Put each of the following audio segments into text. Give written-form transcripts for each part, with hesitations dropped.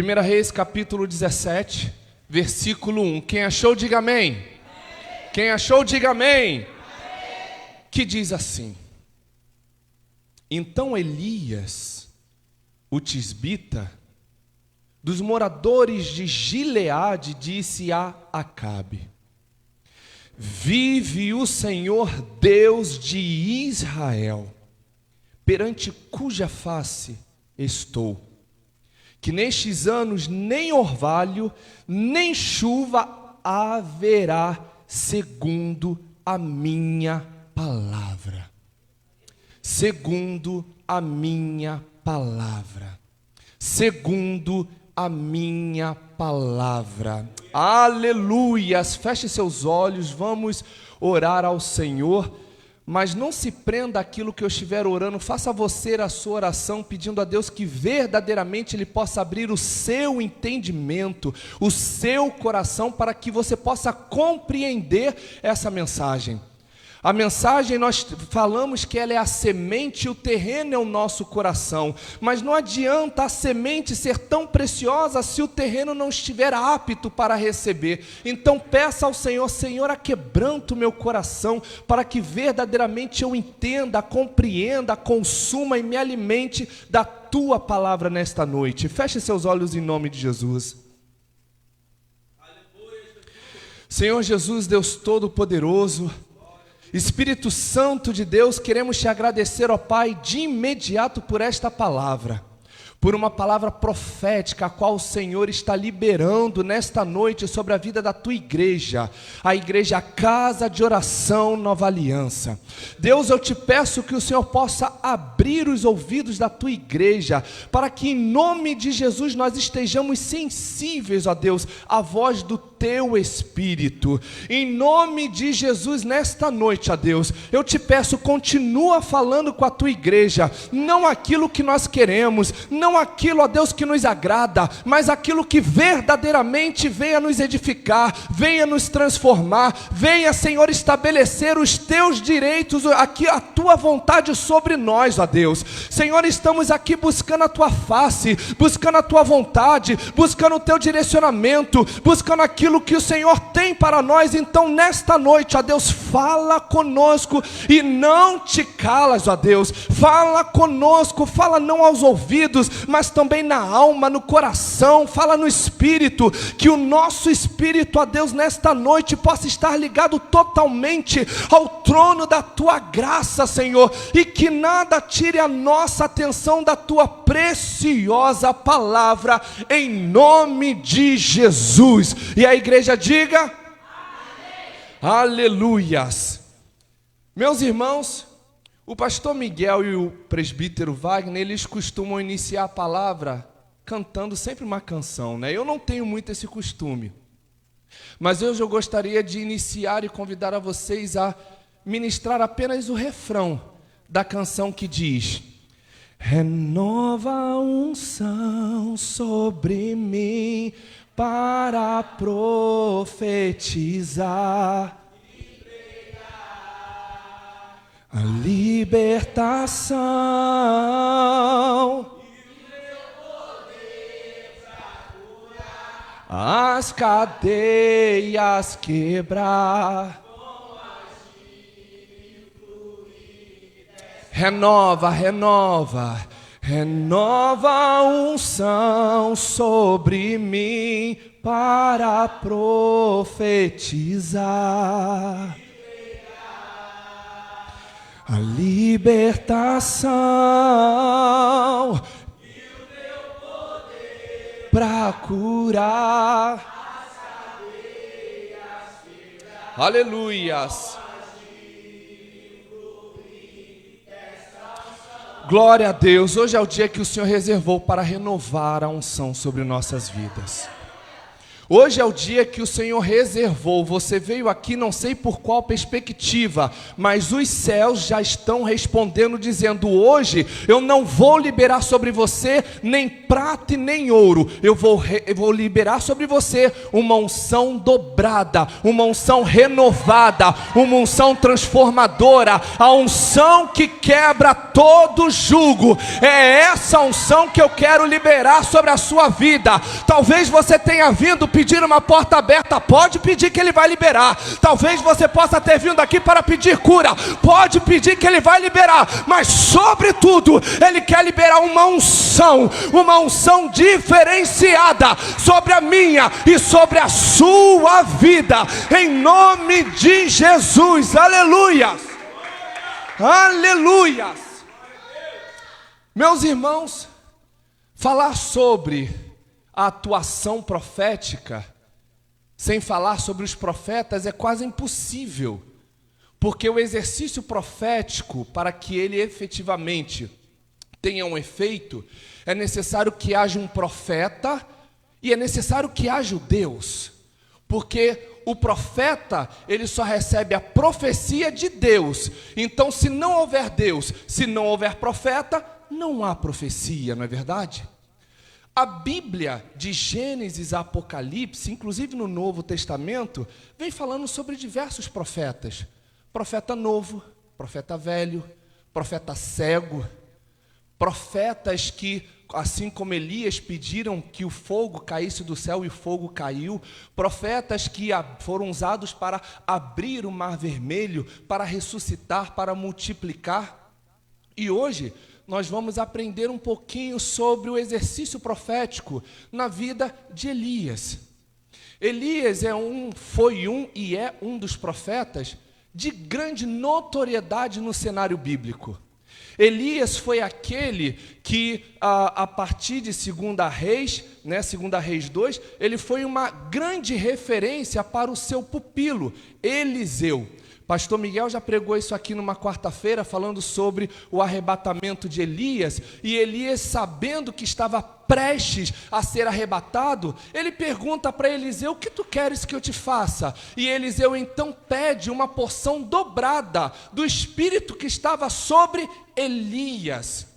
1 Reis, capítulo 17, versículo 1. Quem achou, diga amém. Amém. Quem achou, diga amém. Amém. Que diz assim: Então Elias, o tisbita, dos moradores de Gileade, disse a Acabe: Vive o Senhor Deus de Israel, perante cuja face estou, que nestes anos nem orvalho, nem chuva haverá, segundo a minha palavra. Segundo a minha palavra. Segundo a minha palavra. Aleluias! Feche seus olhos, vamos orar ao Senhor. Mas não se prenda àquilo que eu estiver orando, faça você a sua oração, pedindo a Deus que verdadeiramente Ele possa abrir o seu entendimento, o seu coração, para que você possa compreender essa mensagem. A mensagem, nós falamos que ela é a semente e o terreno é o nosso coração. Mas não adianta a semente ser tão preciosa se o terreno não estiver apto para receber. Então peça ao Senhor: Senhor, aquebranta o meu coração, para que verdadeiramente eu entenda, compreenda, consuma e me alimente da Tua palavra nesta noite. Feche seus olhos em nome de Jesus. Senhor Jesus, Deus Todo-Poderoso, Espírito Santo de Deus, queremos te agradecer, ó Pai, de imediato por esta palavra, por uma palavra profética, a qual o Senhor está liberando nesta noite sobre a vida da Tua igreja, a igreja Casa de Oração Nova Aliança. Deus, eu te peço que o Senhor possa abrir os ouvidos da Tua igreja, para que em nome de Jesus nós estejamos sensíveis, ó Deus, à voz do Teu Espírito. Em nome de Jesus, nesta noite, ó Deus, eu te peço, continua falando com a Tua igreja, não aquilo que nós queremos, não aquilo, ó Deus, que nos agrada, mas aquilo que verdadeiramente venha nos edificar, venha nos transformar, venha, Senhor, estabelecer os Teus direitos, aqui a Tua vontade sobre nós, ó Deus. Senhor, estamos aqui buscando a Tua face, buscando a Tua vontade, buscando o Teu direcionamento, buscando aquilo que o Senhor tem para nós. Então nesta noite, ó Deus, fala conosco e não te calas, ó Deus. Fala conosco, fala não aos ouvidos, mas também na alma, no coração, fala no espírito, que o nosso espírito, ó Deus, nesta noite possa estar ligado totalmente ao trono da Tua graça, Senhor, e que nada tire a nossa atenção da Tua preciosa palavra, em nome de Jesus. E a igreja diga amém. Aleluias. Meus irmãos, o pastor Miguel e o presbítero Wagner, eles costumam iniciar a palavra cantando sempre uma canção, né? Eu não tenho muito esse costume, mas hoje eu gostaria de iniciar e convidar a vocês a ministrar apenas o refrão da canção, que diz: renova a unção sobre mim para profetizar a libertação e o meu poder pra curar, as cadeias quebrar, com agir e fluir. Renova, renova, renova a unção sobre mim para profetizar a libertação e o meu poder para curar as cadeias quebrar. Aleluias. Glória a Deus. Hoje é o dia que o Senhor reservou para renovar a unção sobre nossas vidas. Hoje é o dia que o Senhor reservou. Você veio aqui, não sei por qual perspectiva, mas os céus já estão respondendo, dizendo: hoje eu não vou liberar sobre você nem prata e nem ouro. Eu vou liberar sobre você uma unção dobrada, uma unção renovada, uma unção transformadora, a unção que quebra todo jugo. É essa unção que eu quero liberar sobre a sua vida. Talvez você tenha vindo pedir uma porta aberta, pode pedir que Ele vai liberar. Talvez você possa ter vindo aqui para pedir cura, pode pedir que Ele vai liberar. Mas sobretudo, Ele quer liberar uma unção diferenciada sobre a minha e sobre a sua vida, em nome de Jesus. Aleluia, aleluia. Meus irmãos, falar sobre a atuação profética, sem falar sobre os profetas, é quase impossível, porque o exercício profético, para que ele efetivamente tenha um efeito, é necessário que haja um profeta e é necessário que haja o Deus, porque o profeta, ele só recebe a profecia de Deus. Então, se não houver Deus, se não houver profeta, não há profecia, não é verdade? A Bíblia, de Gênesis a Apocalipse, inclusive no Novo Testamento, vem falando sobre diversos profetas. Profeta novo, profeta velho, profeta cego, profetas que, assim como Elias, pediram que o fogo caísse do céu e o fogo caiu. Profetas que foram usados para abrir o mar vermelho, para ressuscitar, para multiplicar. E hoje nós vamos aprender um pouquinho sobre o exercício profético na vida de Elias. Elias foi e é um dos profetas de grande notoriedade no cenário bíblico. Elias foi aquele que, a partir de 2 Reis, 2 Reis 2, ele foi uma grande referência para o seu pupilo, Eliseu. Pastor Miguel já pregou isso aqui numa quarta-feira, falando sobre o arrebatamento de Elias, e Elias, sabendo que estava prestes a ser arrebatado, ele pergunta para Eliseu: o que tu queres que eu te faça? E Eliseu então pede uma porção dobrada do espírito que estava sobre Elias.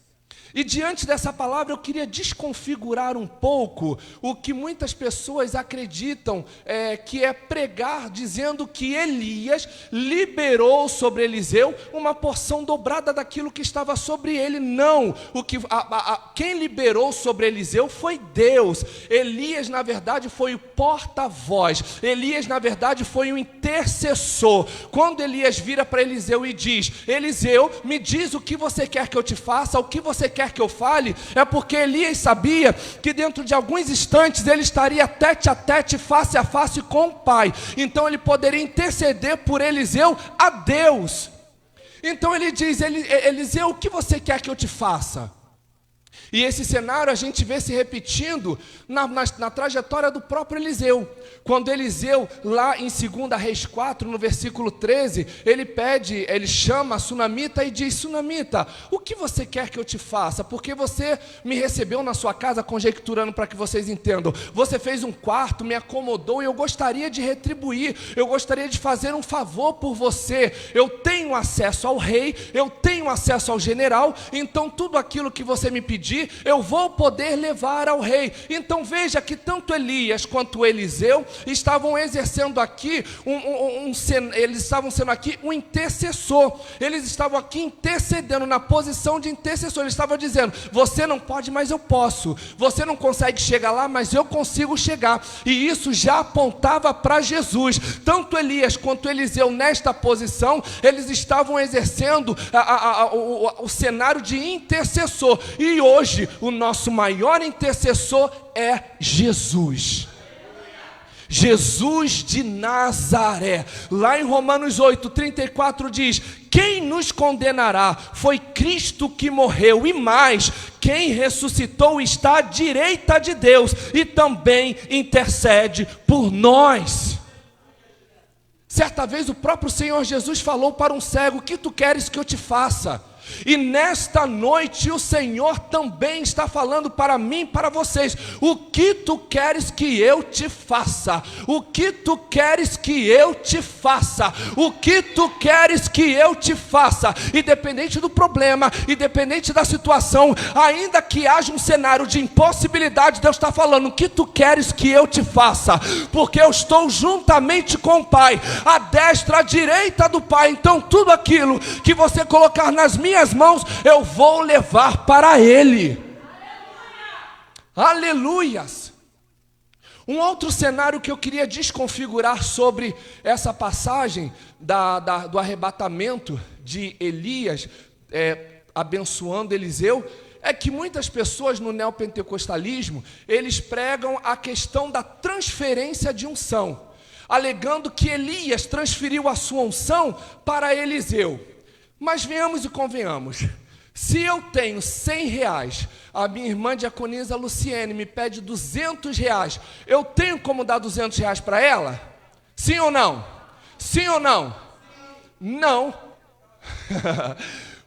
E diante dessa palavra eu queria desconfigurar um pouco o que muitas pessoas acreditam, que é pregar dizendo que Elias liberou sobre Eliseu uma porção dobrada daquilo que estava sobre ele. Não, quem liberou sobre Eliseu foi Deus. Elias, na verdade, foi o porta-voz. Elias, na verdade, foi o intercessor. Quando Elias vira para Eliseu e diz: Eliseu, me diz o que você quer que eu te faça, o que você quer que eu fale, é porque Elias sabia que dentro de alguns instantes ele estaria tete a tete, face a face com o Pai. Então ele poderia interceder por Eliseu a Deus. Então ele diz: Eliseu, o que você quer que eu te faça? E esse cenário a gente vê se repetindo na trajetória do próprio Eliseu. Quando Eliseu, lá em 2 Reis 4, no versículo 13, ele chama a sunamita e diz: Sunamita, o que você quer que eu te faça? Porque você me recebeu na sua casa, conjecturando para que vocês entendam. Você fez um quarto, me acomodou, e eu gostaria de retribuir, eu gostaria de fazer um favor por você. Eu tenho acesso ao rei, eu tenho acesso ao general, então tudo aquilo que você me pedir, eu vou poder levar ao rei. Então veja que tanto Elias quanto Eliseu estavam exercendo aqui eles estavam sendo aqui um intercessor. Eles estavam aqui intercedendo na posição de intercessor. Eles estavam dizendo: você não pode, mas eu posso. Você não consegue chegar lá, mas eu consigo chegar. E isso já apontava para Jesus. Tanto Elias quanto Eliseu, nesta posição, eles estavam exercendo o cenário de intercessor. E hoje o nosso maior intercessor é Jesus. Jesus de Nazaré. Lá em Romanos 8:34 diz: quem nos condenará? Foi Cristo que morreu, e mais, quem ressuscitou está à direita de Deus e também intercede por nós. Certa vez o próprio Senhor Jesus falou para um cego: o que tu queres que eu te faça? E nesta noite o Senhor também está falando para mim e para vocês: o que tu queres que eu te faça? O que tu queres que eu te faça? O que tu queres que eu te faça? Independente do problema, independente da situação, ainda que haja um cenário de impossibilidade, Deus está falando: o que tu queres que eu te faça? Porque eu estou juntamente com o Pai, à destra, à direita do Pai. Então tudo aquilo que você colocar nas minhas mãos, eu vou levar para Ele. Aleluias! Um outro cenário que eu queria desconfigurar sobre essa passagem do arrebatamento de Elias, abençoando Eliseu, é que muitas pessoas no neopentecostalismo, eles pregam a questão da transferência de unção, alegando que Elias transferiu a sua unção para Eliseu. Mas venhamos e convenhamos, se eu tenho 100 reais, a minha irmã diaconisa Luciene me pede 200 reais, eu tenho como dar 200 reais para ela? Sim ou não? Sim ou não? Não.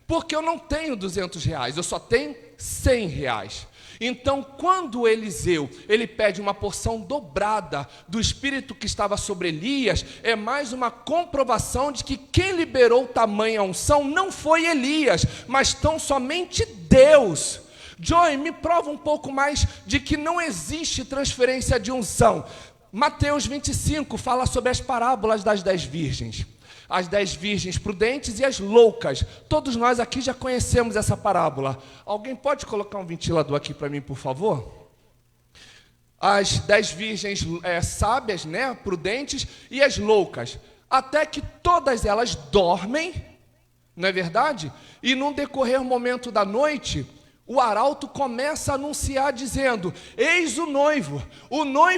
Porque eu não tenho 200 reais, eu só tenho 100 reais. Então, quando Eliseu, ele pede uma porção dobrada do Espírito que estava sobre Elias, é mais uma comprovação de que quem liberou tamanha unção não foi Elias, mas tão somente Deus. Joy, me prova um pouco mais de que não existe transferência de unção. Mateus 25 fala sobre as parábolas das 10 virgens. As 10 virgens prudentes e as loucas. Todos nós aqui já conhecemos essa parábola. Alguém pode colocar um ventilador aqui para mim, por favor? As 10 virgens sábias, né, prudentes, e as loucas. Até que todas elas dormem, não é verdade? E num decorrer momento da noite, o arauto começa a anunciar dizendo: eis o noivo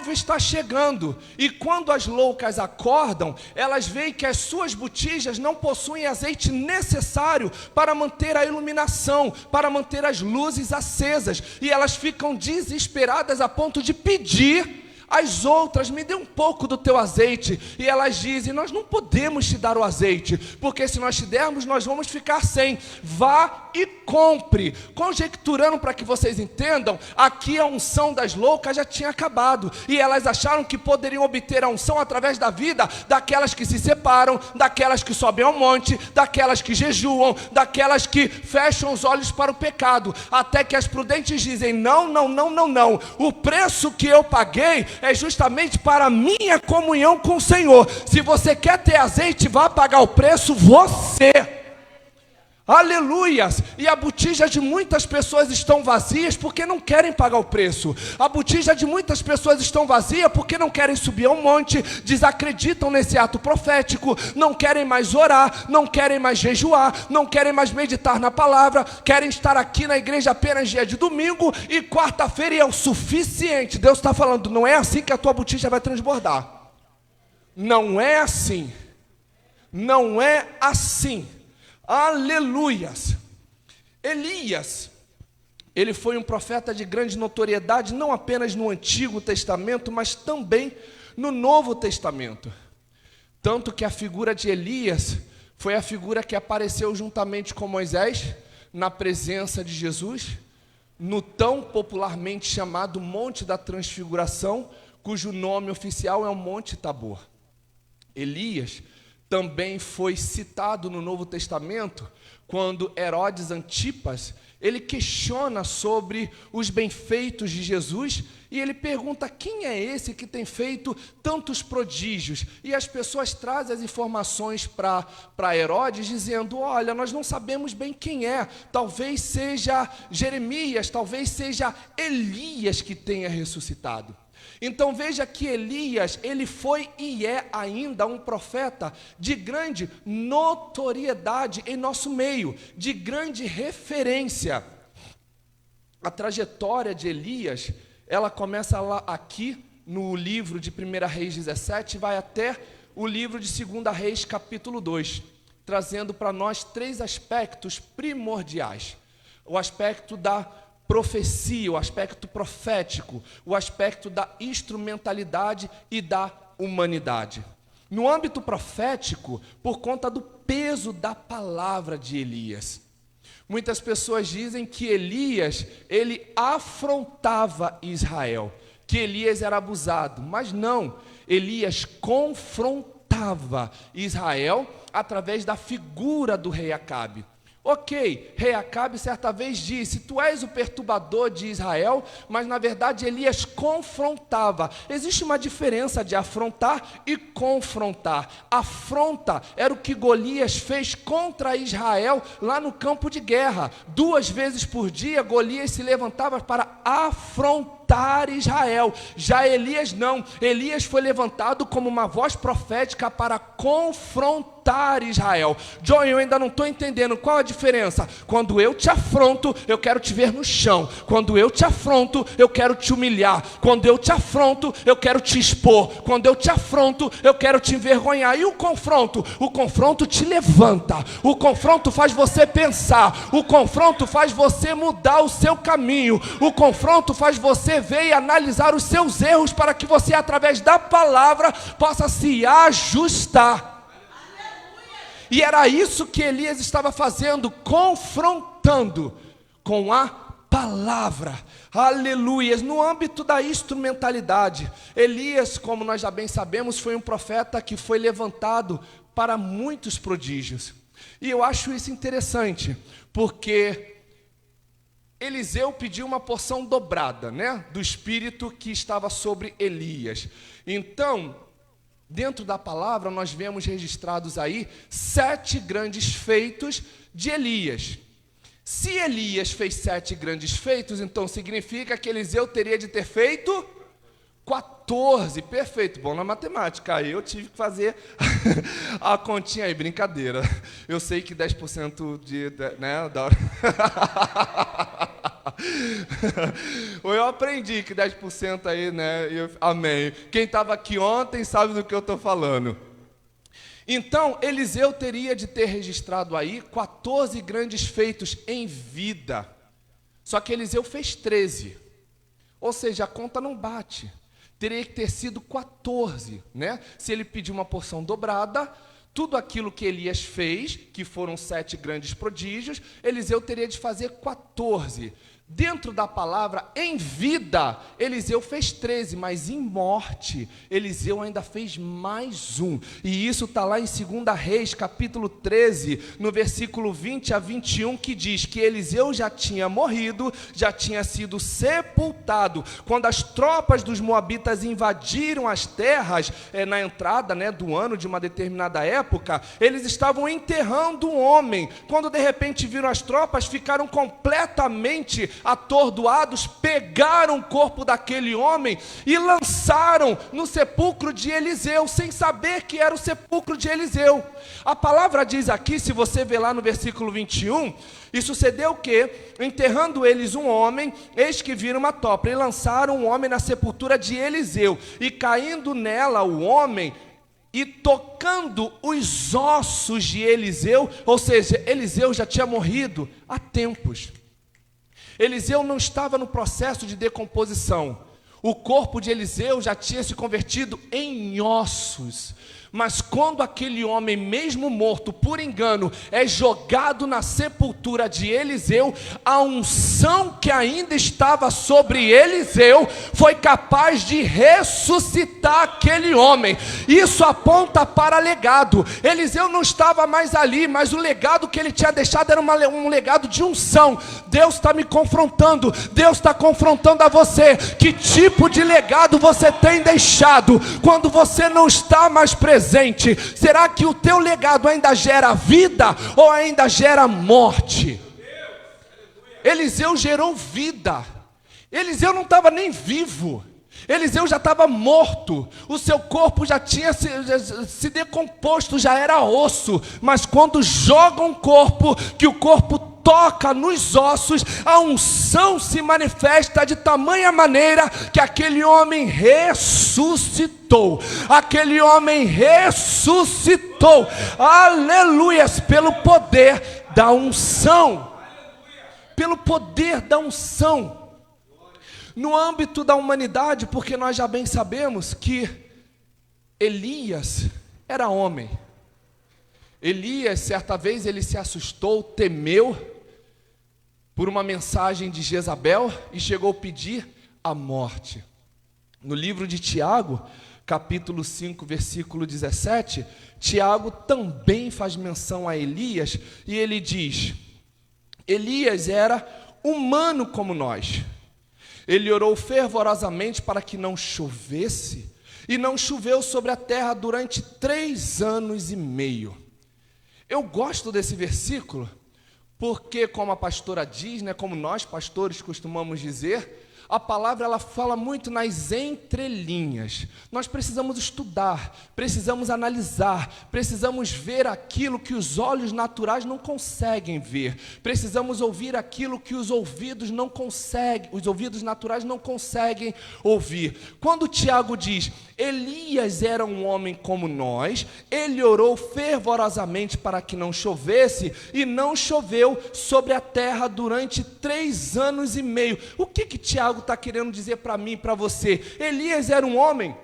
está chegando. E quando as loucas acordam, elas veem que as suas botijas não possuem azeite necessário para manter a iluminação, para manter as luzes acesas. E elas ficam desesperadas a ponto de pedir às outras: me dê um pouco do teu azeite. E elas dizem: nós não podemos te dar o azeite, porque se nós te dermos, nós vamos ficar sem. Vá e compre. Conjecturando para que vocês entendam, aqui a unção das loucas já tinha acabado, e elas acharam que poderiam obter a unção através da vida daquelas que se separam, daquelas que sobem ao monte, daquelas que jejuam, daquelas que fecham os olhos para o pecado, até que as prudentes dizem: não, não, não, não, não, o preço que eu paguei é justamente para a minha comunhão com o Senhor. Se você quer ter azeite, vá pagar o preço você. Aleluias! E a botija de muitas pessoas estão vazias porque não querem pagar o preço. A botija de muitas pessoas estão vazias porque não querem subir ao monte, desacreditam nesse ato profético, não querem mais orar, não querem mais jejuar, não querem mais meditar na palavra, querem estar aqui na igreja apenas dia de domingo e quarta-feira, e é o suficiente. Deus está falando: não é assim que a tua botija vai transbordar. Não é assim. Não é assim. Aleluias! Elias, ele foi um profeta de grande notoriedade, não apenas no Antigo Testamento, mas também no Novo Testamento. Tanto que a figura de Elias foi a figura que apareceu juntamente com Moisés, na presença de Jesus, no tão popularmente chamado Monte da Transfiguração, cujo nome oficial é o Monte Tabor. Elias também foi citado no Novo Testamento, quando Herodes Antipas, ele questiona sobre os benfeitos de Jesus, e ele pergunta: quem é esse que tem feito tantos prodígios? E as pessoas trazem as informações para Herodes, dizendo: olha, nós não sabemos bem quem é, talvez seja Jeremias, talvez seja Elias que tenha ressuscitado. Então veja que Elias, ele foi e é ainda um profeta de grande notoriedade em nosso meio, de grande referência. A trajetória de Elias, ela começa lá aqui no livro de 1 Reis 17 e vai até o livro de 2 Reis capítulo 2, trazendo para nós 3 aspectos primordiais. O aspecto da profecia, o aspecto profético, o aspecto da instrumentalidade e da humanidade. No âmbito profético, por conta do peso da palavra de Elias. Muitas pessoas dizem que Elias, ele afrontava Israel, que Elias era abusado, mas não, Elias confrontava Israel através da figura do rei Acabe. Ok, rei Acabe certa vez disse, tu és o perturbador de Israel, mas na verdade Elias confrontava. Existe uma diferença de afrontar e confrontar. Afronta era o que Golias fez contra Israel lá no campo de guerra. 2 vezes por dia Golias se levantava para afrontar Israel. Já Elias não, Elias foi levantado como uma voz profética para confrontar Israel. John, eu ainda não estou entendendo qual a diferença. Quando eu te afronto, eu quero te ver no chão. Quando eu te afronto, eu quero te humilhar. Quando eu te afronto, eu quero te expor. Quando eu te afronto, eu quero te envergonhar. E o confronto? O confronto te levanta. O confronto faz você pensar. O confronto faz você mudar o seu caminho. O confronto faz você ver e analisar os seus erros para que você, através da palavra, possa se ajustar. E era isso que Elias estava fazendo, confrontando com a palavra. Aleluias. No âmbito da instrumentalidade, Elias, como nós já bem sabemos, foi um profeta que foi levantado para muitos prodígios. E eu acho isso interessante, porque Eliseu pediu uma porção dobrada, né, do espírito que estava sobre Elias. Então, dentro da palavra, nós vemos registrados aí 7 grandes feitos de Elias. Se Elias fez 7 grandes feitos, então significa que Eliseu teria de ter feito 14. Perfeito, bom na matemática. Aí eu tive que fazer a continha aí, brincadeira. Eu sei que 10% né, da hora. Eu aprendi que 10% aí, né? Amém. Quem estava aqui ontem sabe do que eu estou falando. Então, Eliseu teria de ter registrado aí 14 grandes feitos em vida. Só que Eliseu fez 13. Ou seja, a conta não bate. Teria que ter sido 14, né? Se ele pediu uma porção dobrada, tudo aquilo que Elias fez, que foram 7 grandes prodígios, Eliseu teria de fazer 14. Dentro da palavra, em vida, Eliseu fez 13, mas em morte, Eliseu ainda fez mais um. E isso está lá em 2 Reis, capítulo 13, no versículo 20 a 21, que diz que Eliseu já tinha morrido, já tinha sido sepultado. Quando as tropas dos moabitas invadiram as terras, na entrada, né, do ano de uma determinada época, eles estavam enterrando um homem. Quando de repente viram as tropas, ficaram completamente atordoados, pegaram o corpo daquele homem e lançaram no sepulcro de Eliseu, sem saber que era o sepulcro de Eliseu. A palavra diz aqui, se você ver lá no versículo 21, e sucedeu que, enterrando eles um homem, eis que viram uma topa, e lançaram um homem na sepultura de Eliseu, e caindo nela o homem, e tocando os ossos de Eliseu, ou seja, Eliseu já tinha morrido há tempos. Eliseu não estava no processo de decomposição. O corpo de Eliseu já tinha se convertido em ossos. Mas quando aquele homem, mesmo morto por engano, é jogado na sepultura de Eliseu, a unção que ainda estava sobre Eliseu foi capaz de ressuscitar aquele homem. Isso aponta para legado. Eliseu não estava mais ali, mas o legado que ele tinha deixado era um legado de unção. Deus está me confrontando, Deus está confrontando a você. Que tipo de legado você tem deixado quando você não está mais presente? Será que o teu legado ainda gera vida ou ainda gera morte? Eliseu gerou vida. Eliseu não estava nem vivo. Eliseu já estava morto. O seu corpo já tinha se decomposto, já era osso. Mas quando joga um corpo, que o corpo toca nos ossos, a unção se manifesta de tamanha maneira que aquele homem ressuscitou. Aquele homem ressuscitou. Aleluias, pelo poder da unção. Pelo poder da unção. No âmbito da humanidade, porque nós já bem sabemos que Elias era homem. Elias, certa vez, ele se assustou, temeu, por uma mensagem de Jezabel e chegou a pedir a morte. No livro de Tiago, capítulo 5, versículo 17, Tiago também faz menção a Elias e ele diz: Elias era humano como nós. Ele orou fervorosamente para que não chovesse, e não choveu sobre a terra durante 3 anos e meio. Eu gosto desse versículo, porque como a pastora diz, como nós pastores costumamos dizer, a palavra ela fala muito nas entrelinhas. Nós precisamos estudar, precisamos analisar, precisamos ver aquilo que os olhos naturais não conseguem ver. Precisamos ouvir aquilo que os ouvidos naturais não conseguem ouvir. Quando Tiago diz: Elias era um homem como nós, ele orou fervorosamente para que não chovesse, e não choveu sobre a terra durante 3 anos e meio. O que Tiago está querendo dizer para mim e para você? Elias era um homem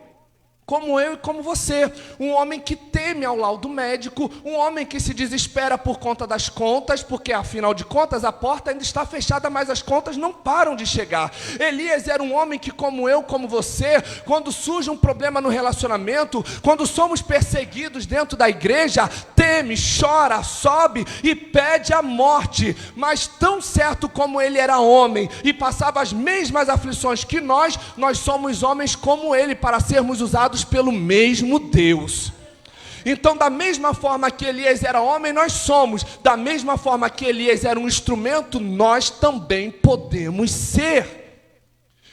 como eu e como você, um homem que teme ao laudo médico, um homem que se desespera por conta das contas, porque afinal de contas a porta ainda está fechada, mas as contas não param de chegar. Elias era um homem que, como eu, como você, quando surge um problema no relacionamento, quando somos perseguidos dentro da igreja, teme, chora, sobe e pede a morte. Mas tão certo como ele era homem e passava as mesmas aflições que nós somos homens como ele, para sermos usados pelo mesmo Deus. Então, da mesma forma que Elias era homem, nós somos. Da mesma forma que Elias era um instrumento, nós também podemos ser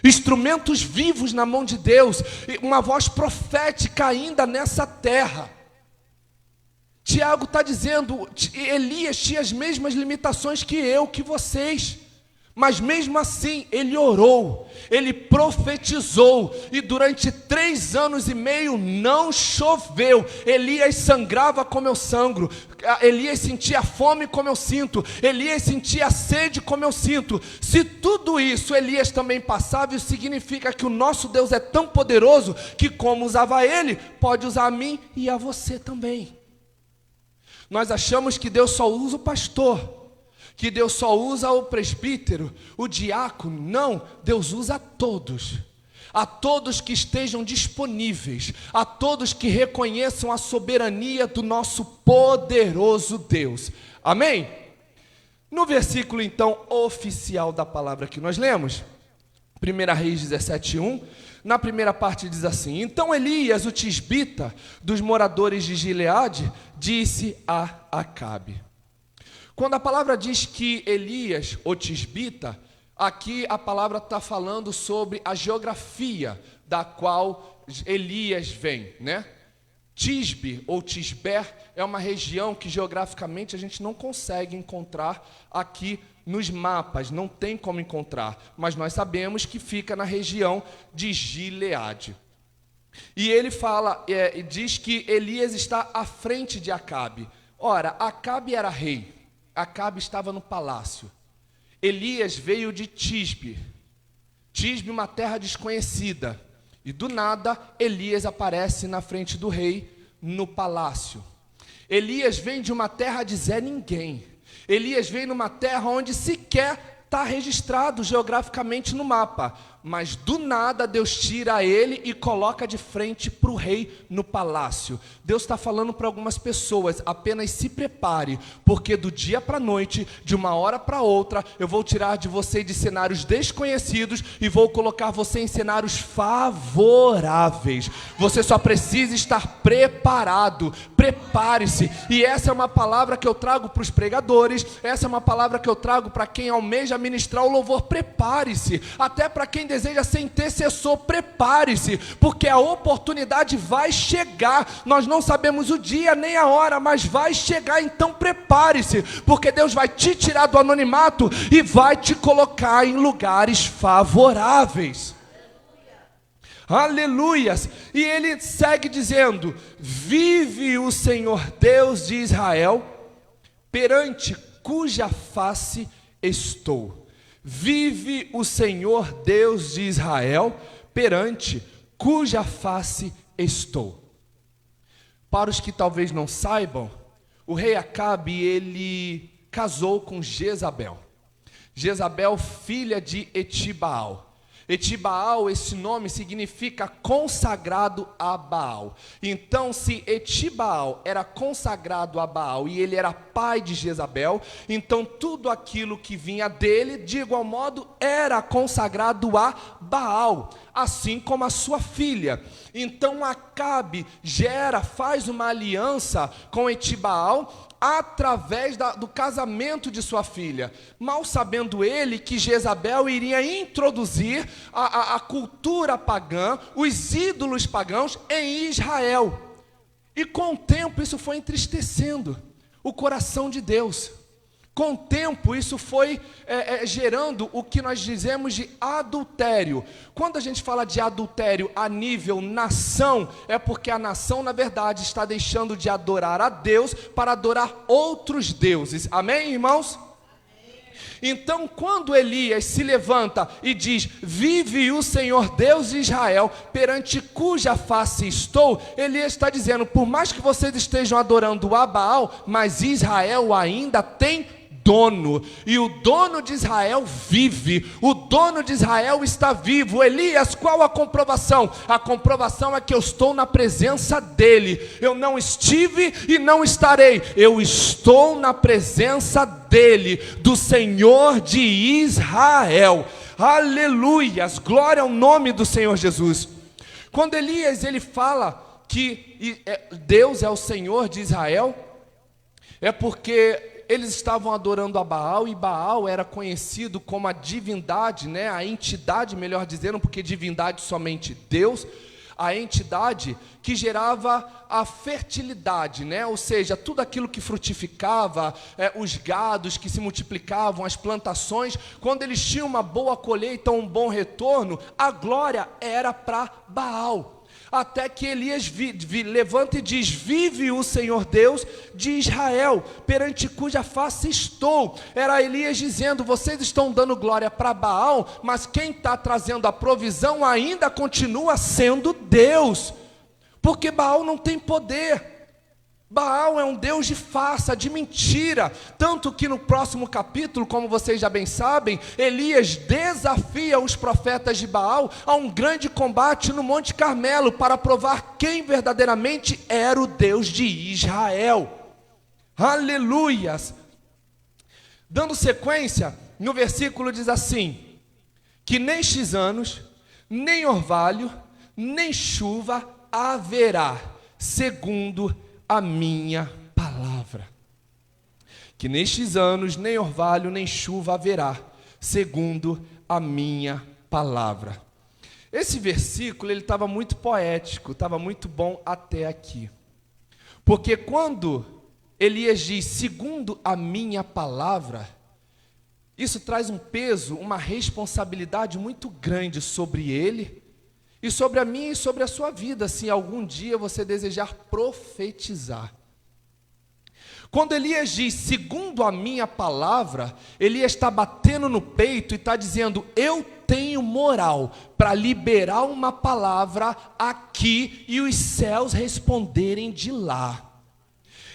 instrumentos vivos na mão de Deus, uma voz profética ainda nessa terra. Tiago está dizendo: Elias tinha as mesmas limitações que eu, que vocês, mas mesmo assim ele orou, ele profetizou, e durante 3 anos e meio não choveu. Elias sangrava como eu sangro, Elias sentia fome como eu sinto, Elias sentia sede como eu sinto. Se tudo isso Elias também passava, isso significa que o nosso Deus é tão poderoso que, como usava ele, pode usar a mim e a você também. Nós achamos que Deus só usa o pastor, que Deus só usa o presbítero, o diácono. Não, Deus usa a todos que estejam disponíveis, a todos que reconheçam a soberania do nosso poderoso Deus. Amém? No versículo então oficial da palavra que nós lemos, 1 Reis 17:1, na primeira parte diz assim: Então Elias, o tisbita dos moradores de Gileade, disse a Acabe. Quando a palavra diz que Elias, o tisbita, aqui a palavra está falando sobre a geografia da qual Elias vem, Tisbe ou Tisber é uma região que geograficamente a gente não consegue encontrar aqui nos mapas, não tem como encontrar, mas nós sabemos que fica na região de Gileade. E ele fala, diz que Elias está à frente de Acabe. Ora, Acabe era rei, Acabe estava no palácio. Elias veio de Tisbe, uma terra desconhecida. E do nada, Elias aparece na frente do rei, no palácio. Elias vem de uma terra de Zé Ninguém. Elias vem numa terra onde sequer está registrado geograficamente no mapa. Mas do nada Deus tira ele e coloca de frente para o rei no palácio. Deus está falando para algumas pessoas: apenas se prepare, porque do dia para a noite, de uma hora para outra, eu vou tirar de você de cenários desconhecidos e vou colocar você em cenários favoráveis. Você só precisa estar preparado. Prepare-se. E essa é uma palavra que eu trago para os pregadores, essa é uma palavra que eu trago para quem almeja ministrar o louvor. Prepare-se. Até para quem deseja ser intercessor, prepare-se, porque a oportunidade vai chegar. Nós não sabemos o dia nem a hora, mas vai chegar. Então prepare-se, porque Deus vai te tirar do anonimato e vai te colocar em lugares favoráveis. Aleluias. E ele segue dizendo: vive o Senhor Deus de Israel, perante cuja face estou. Vive o Senhor Deus de Israel, perante cuja face estou. Para os que talvez não saibam, o rei Acabe, ele casou com Jezabel. Jezabel, filha de Etibaal. Etibaal, esse nome significa consagrado a Baal. Então, se Etibaal era consagrado a Baal e ele era pai de Jezabel, então tudo aquilo que vinha dele, de igual modo, era consagrado a Baal, assim como a sua filha. Então Acabe faz uma aliança com Etibaal através do casamento de sua filha, mal sabendo ele que Jezabel iria introduzir a cultura pagã, os ídolos pagãos em Israel. E com o tempo isso foi entristecendo o coração de Deus. Com o tempo isso foi gerando o que nós dizemos de adultério. Quando a gente fala de adultério a nível nação, é porque a nação na verdade está deixando de adorar a Deus para adorar outros deuses. Amém, irmãos? Então, quando Elias se levanta e diz: vive o Senhor Deus de Israel, perante cuja face estou, Elias está dizendo: por mais que vocês estejam adorando a Baal, mas Israel ainda tem dono, e o dono de Israel vive, o dono de Israel está vivo. Elias, qual a comprovação? A comprovação é que eu estou na presença dele. Eu não estive e não estarei, eu estou na presença dele, do Senhor de Israel. Aleluias, glória ao nome do Senhor Jesus. Quando Elias ele fala que Deus é o Senhor de Israel, é porque eles estavam adorando a Baal, e Baal era conhecido como a divindade, né? A entidade, melhor dizendo, porque divindade somente Deus, a entidade que gerava a fertilidade, né? Ou seja, tudo aquilo que frutificava, os gados que se multiplicavam, as plantações, quando eles tinham uma boa colheita, um bom retorno, a glória era para Baal. Até que Elias levanta e diz: vive o Senhor Deus de Israel, perante cuja face estou. Era Elias dizendo: vocês estão dando glória para Baal, mas quem está trazendo a provisão ainda continua sendo Deus, porque Baal não tem poder. Baal é um Deus de farsa, de mentira. Tanto que no próximo capítulo, como vocês já bem sabem, Elias desafia os profetas de Baal a um grande combate no Monte Carmelo, para provar quem verdadeiramente era o Deus de Israel. Aleluias! Dando sequência, no versículo diz assim: que nestes anos, nem orvalho, nem chuva haverá, segundo a minha palavra. Que nestes anos nem orvalho nem chuva haverá, segundo a minha palavra. Esse versículo ele estava muito poético, estava muito bom até aqui. Porque quando Elias diz segundo a minha palavra, isso traz um peso, uma responsabilidade muito grande sobre ele, e sobre a minha e sobre a sua vida, se algum dia você desejar profetizar. Quando Elias diz, segundo a minha palavra, Elias está batendo no peito e está dizendo: eu tenho moral para liberar uma palavra aqui e os céus responderem de lá.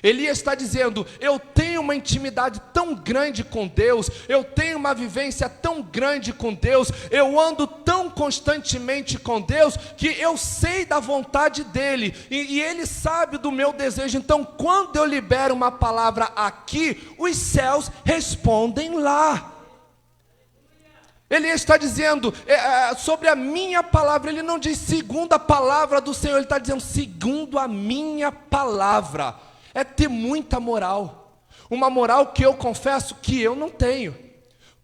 Elias está dizendo: eu tenho uma intimidade tão grande com Deus, eu tenho uma vivência tão grande com Deus, eu ando tão constantemente com Deus, que eu sei da vontade dEle, e Ele sabe do meu desejo. Então quando eu libero uma palavra aqui, os céus respondem lá. Ele está dizendo sobre a minha palavra. Ele não diz segundo a palavra do Senhor, ele está dizendo segundo a minha palavra. É ter muita moral, uma moral que eu confesso que eu não tenho.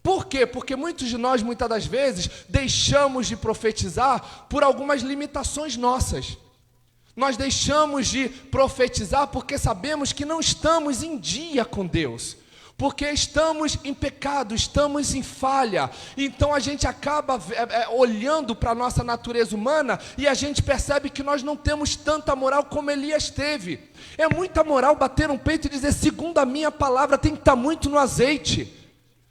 Por quê? Porque muitos de nós, muitas das vezes, deixamos de profetizar por algumas limitações nossas. Nós deixamos de profetizar porque sabemos que não estamos em dia com Deus, porque estamos em pecado, estamos em falha. Então a gente acaba olhando para a nossa natureza humana e a gente percebe que nós não temos tanta moral como Elias teve. É muita moral bater no peito e dizer segundo a minha palavra. Tem que estar muito no azeite,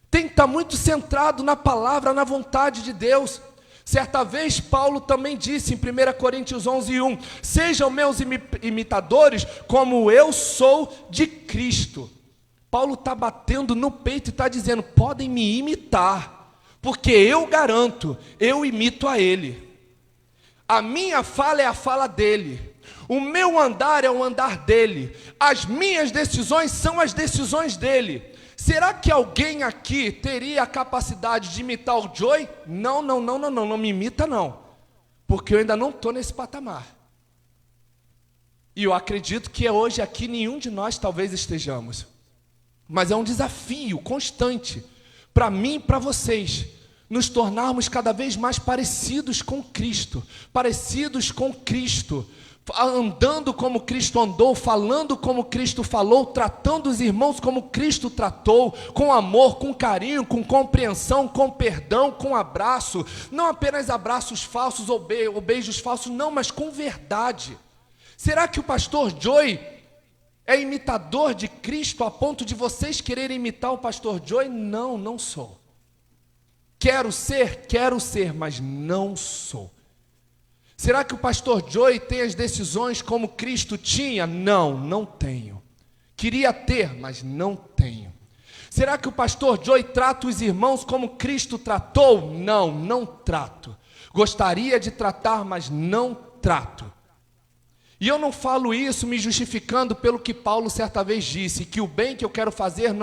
tem que estar muito centrado na palavra, na vontade de Deus. Certa vez Paulo também disse em 1 Coríntios 11:1: sejam meus imitadores como eu sou de Cristo. Paulo está batendo no peito e está dizendo: podem me imitar, porque eu garanto, eu imito a ele. A minha fala é a fala dele, o meu andar é o andar dele, as minhas decisões são as decisões dele. Será que alguém aqui teria a capacidade de imitar o Joey? Não me imita não, porque eu ainda não estou nesse patamar. E eu acredito que hoje aqui nenhum de nós talvez estejamos. Mas é um desafio constante para mim e para vocês, nos tornarmos cada vez mais parecidos com Cristo, andando como Cristo andou, falando como Cristo falou, tratando os irmãos como Cristo tratou, com amor, com carinho, com compreensão, com perdão, com abraço, não apenas abraços falsos ou beijos falsos, não, mas com verdade. Será que o pastor Joey é imitador de Cristo a ponto de vocês quererem imitar o pastor Joey? Não, não sou. Quero ser, mas não sou. Será que o pastor Joey tem as decisões como Cristo tinha? Não, não tenho. Queria ter, mas não tenho. Será que o pastor Joey trata os irmãos como Cristo tratou? Não, não trato. Gostaria de tratar, mas não trato. E eu não falo isso me justificando pelo que Paulo certa vez disse, que o bem que eu quero fazer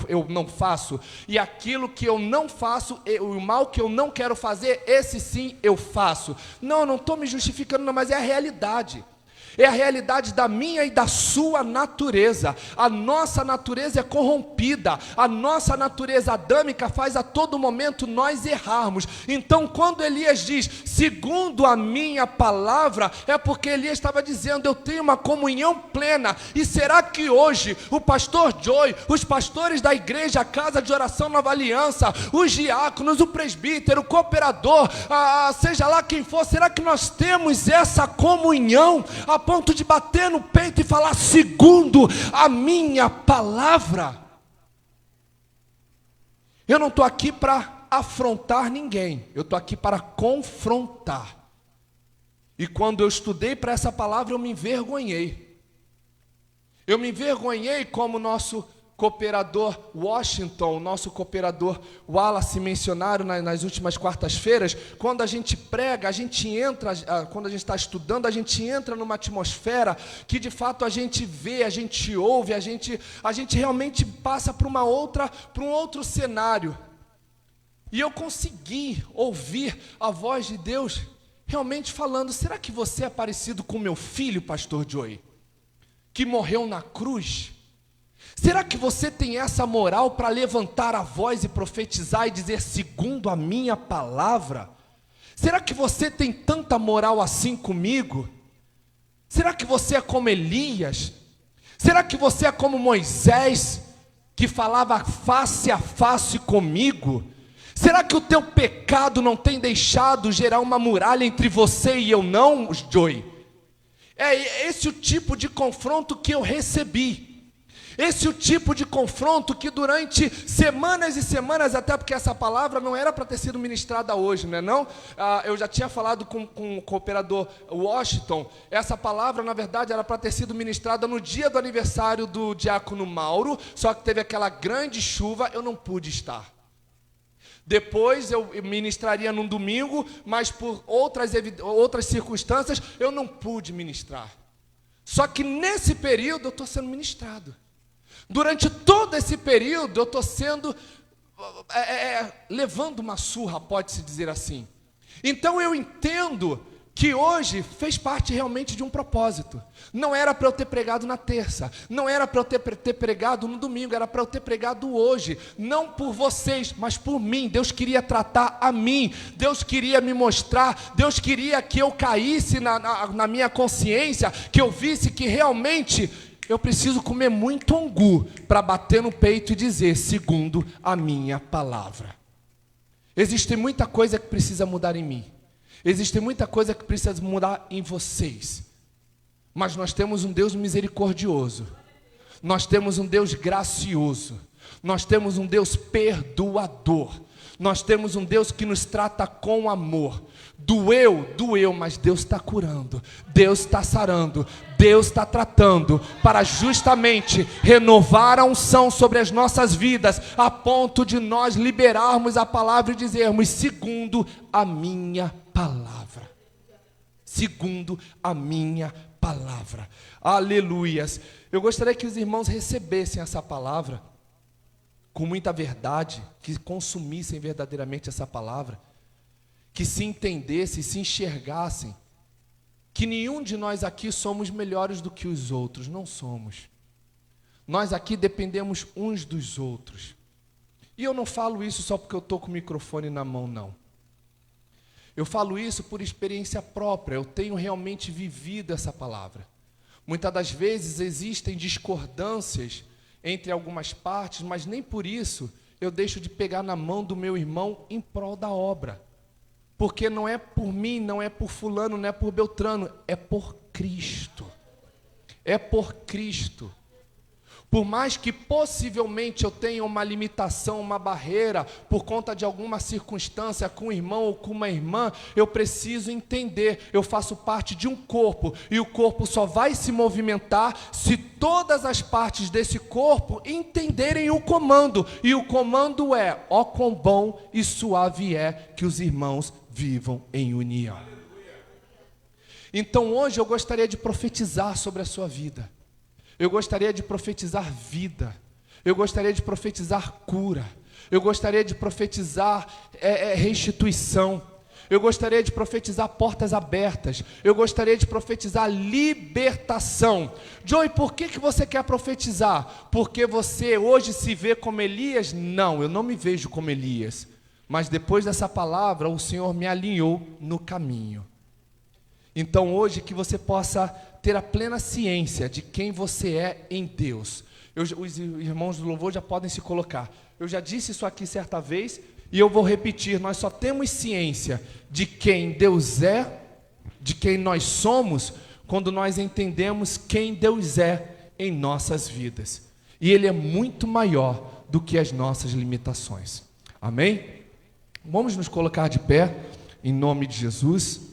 eu não faço, e aquilo que eu não faço, o mal que eu não quero fazer, esse sim eu faço. Não estou me justificando não, mas é a realidade. É a realidade da minha e da sua natureza. A nossa natureza é corrompida, a nossa natureza adâmica faz a todo momento nós errarmos. Então quando Elias diz, segundo a minha palavra, é porque Elias estava dizendo, eu tenho uma comunhão plena. E será que hoje o pastor Joey, os pastores da igreja, a casa de oração Nova Aliança, os diáconos, o presbítero, o cooperador, seja lá quem for, será que nós temos essa comunhão a ponto de bater no peito e falar segundo a minha palavra? Eu não estou aqui para afrontar ninguém, eu estou aqui para confrontar. E quando eu estudei para essa palavra, eu me envergonhei. Eu me envergonhei como nosso cooperador Washington, o nosso cooperador Wallace mencionaram nas últimas quartas-feiras. Quando a gente prega, a gente entra, quando a gente está estudando, a gente entra numa atmosfera que de fato a gente vê, a gente ouve, a gente realmente passa para um outro cenário. E eu consegui ouvir a voz de Deus realmente falando, será que você é parecido com meu filho, pastor Joey, que morreu na cruz? Será que você tem essa moral para levantar a voz e profetizar e dizer segundo a minha palavra? Será que você tem tanta moral assim comigo? Será que você é como Elias? Será que você é como Moisés, que falava face a face comigo? Será que o teu pecado não tem deixado gerar uma muralha entre você e eu não, Joey? É esse o tipo de confronto que eu recebi. Esse é o tipo de confronto que durante semanas e semanas, até porque essa palavra não era para ter sido ministrada hoje, não é não? Eu já tinha falado com o cooperador Washington, essa palavra na verdade era para ter sido ministrada no dia do aniversário do diácono Mauro, só que teve aquela grande chuva, eu não pude estar. Depois eu ministraria num domingo, mas por outras circunstâncias eu não pude ministrar. Só que nesse período eu estou sendo ministrado. Durante todo esse período eu estou sendo, levando uma surra, pode-se dizer assim. Então eu entendo que hoje fez parte realmente de um propósito. Não era para eu ter pregado na terça, não era para eu ter pregado no domingo, era para eu ter pregado hoje. Não por vocês, mas por mim. Deus queria tratar a mim, Deus queria me mostrar, Deus queria que eu caísse na minha consciência, que eu visse que realmente eu preciso comer muito angu para bater no peito e dizer, segundo a minha palavra. Existe muita coisa que precisa mudar em mim. Existe muita coisa que precisa mudar em vocês. Mas nós temos um Deus misericordioso. Nós temos um Deus gracioso. Nós temos um Deus perdoador. Nós temos um Deus que nos trata com amor. Doeu, mas Deus está curando, Deus está sarando, Deus está tratando, para justamente renovar a unção sobre as nossas vidas, a ponto de nós liberarmos a palavra e dizermos: segundo a minha palavra. Segundo a minha palavra. Aleluias. Eu gostaria que os irmãos recebessem essa palavra com muita verdade, que consumissem verdadeiramente essa palavra, que se entendessem, se enxergassem, que nenhum de nós aqui somos melhores do que os outros, não somos. Nós aqui dependemos uns dos outros. E eu não falo isso só porque eu estou com o microfone na mão, não. Eu falo isso por experiência própria, eu tenho realmente vivido essa palavra. Muitas das vezes existem discordâncias entre algumas partes, mas nem por isso eu deixo de pegar na mão do meu irmão em prol da obra. Porque não é por mim, não é por fulano, não é por Beltrano, é por Cristo. É por Cristo. Por mais que possivelmente eu tenha uma limitação, uma barreira, por conta de alguma circunstância com um irmão ou com uma irmã, eu preciso entender, eu faço parte de um corpo, e o corpo só vai se movimentar se todas as partes desse corpo entenderem o comando, e o comando é: ó quão bom e suave é que os irmãos vivam em união. Então hoje eu gostaria de profetizar sobre a sua vida. Eu gostaria de profetizar vida, eu gostaria de profetizar cura, eu gostaria de profetizar restituição, eu gostaria de profetizar portas abertas, eu gostaria de profetizar libertação. Joey, por que você quer profetizar? Porque você hoje se vê como Elias? Não, eu não me vejo como Elias, mas depois dessa palavra o Senhor me alinhou no caminho. Então hoje que você possa ter a plena ciência de quem você é em Deus. Os irmãos do louvor já podem se colocar. Eu já disse isso aqui certa vez e eu vou repetir. Nós só temos ciência de quem Deus é, de quem nós somos, quando nós entendemos quem Deus é em nossas vidas. E Ele é muito maior do que as nossas limitações. Amém? Vamos nos colocar de pé, em nome de Jesus.